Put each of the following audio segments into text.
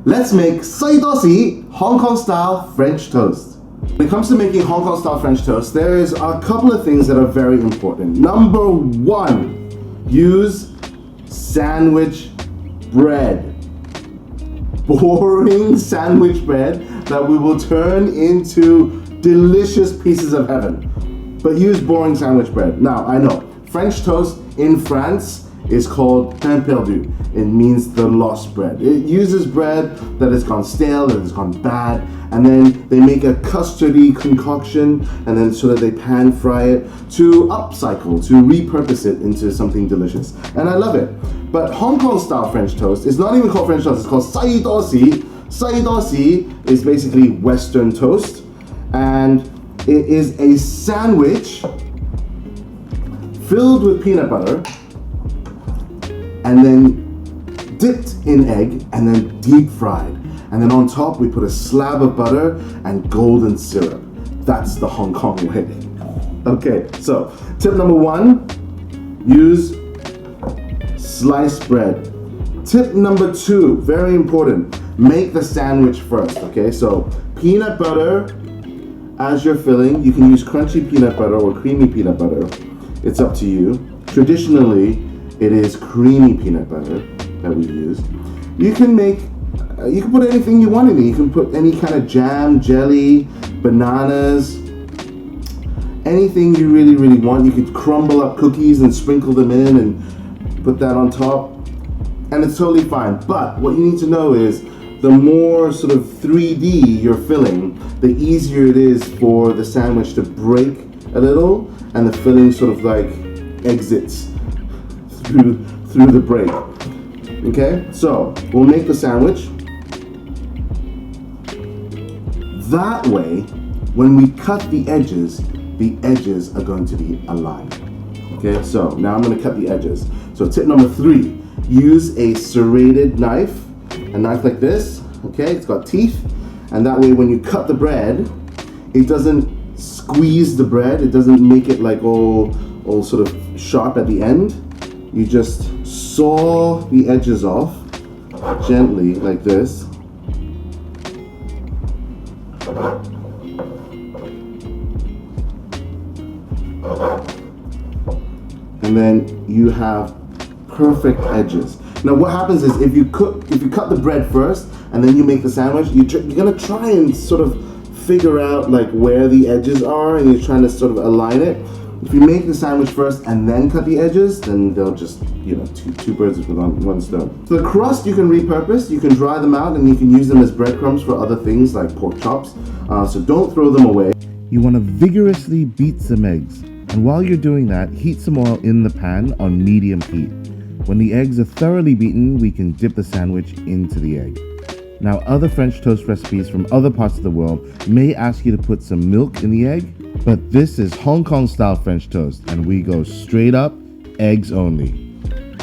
Let's make Hong Kong style French toast. When it comes to making Hong Kong style French toast, there is a couple of things that are very important. Number one, use sandwich bread. Boring sandwich bread that we will turn into delicious pieces of heaven. But use boring sandwich bread. Now, I know, French toast in France is called pain perdu. It means the lost bread. It uses bread that has gone stale, that has gone bad, and then they make a custardy concoction, and then so that they pan fry it to upcycle, to repurpose it into something delicious. And I love it. But Hong Kong style French toast is not even called French toast, it's called sai do si. Sai do si is basically Western toast, and it is a sandwich filled with peanut butter and then dipped in egg and then deep fried. And then on top we put a slab of butter and golden syrup. That's the Hong Kong way. Okay, so tip number one, use sliced bread. Tip number two, very important, make the sandwich first, okay? So peanut butter as your filling. You can use crunchy peanut butter or creamy peanut butter. It's up to you. Traditionally, it is creamy peanut butter that we use. You can put anything you want in it. You can put any kind of jam, jelly, bananas, anything you really, really want. You could crumble up cookies and sprinkle them in and put that on top, and it's totally fine. But what you need to know is the more sort of 3D you're filling, the easier it is for the sandwich to break a little and the filling sort of like exits through the break. Okay, so we'll make the sandwich. That way, when we cut the edges are going to be aligned. Okay, so now I'm going to cut the edges. So tip number three, use a serrated knife, a knife like this. Okay, it's got teeth, and that way when you cut the bread, it doesn't squeeze the bread. It doesn't make it like all sort of sharp at the end. You just saw the edges off gently like this. And then you have perfect edges. Now what happens is if you cut the bread first and then you make the sandwich, you're gonna try and sort of figure out like where the edges are, and you're trying to sort of align it. If you make the sandwich first and then cut the edges, then they'll just, two birds with one stone. So the crust you can repurpose, you can dry them out and you can use them as breadcrumbs for other things like pork chops. So don't throw them away. You want to vigorously beat some eggs. And while you're doing that, heat some oil in the pan on medium heat. When the eggs are thoroughly beaten, we can dip the sandwich into the egg. Now, other French toast recipes from other parts of the world may ask you to put some milk in the egg, but this is Hong Kong style French toast, and we go straight up, eggs only.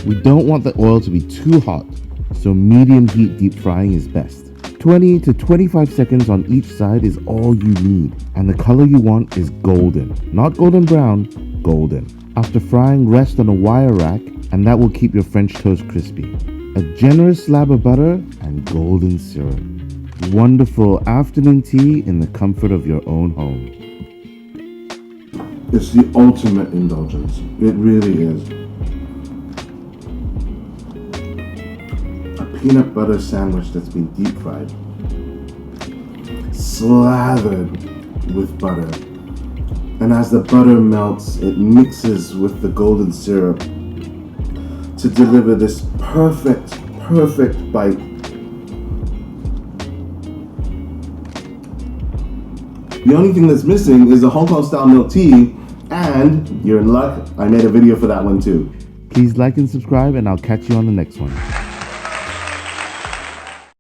We don't want the oil to be too hot, so medium heat deep frying is best. 20 to 25 seconds on each side is all you need, and the color you want is golden. Not golden brown, golden. After frying, rest on a wire rack, and that will keep your French toast crispy. A generous slab of butter and golden syrup. Wonderful afternoon tea in the comfort of your own home. It's the ultimate indulgence. It really is. A peanut butter sandwich that's been deep fried, slathered with butter. And as the butter melts, it mixes with the golden syrup to deliver this perfect bite. The only thing that's missing is the Hong Kong style milk tea, and you're in luck, I made a video for that one too. Please like and subscribe, and I'll catch you on the next one.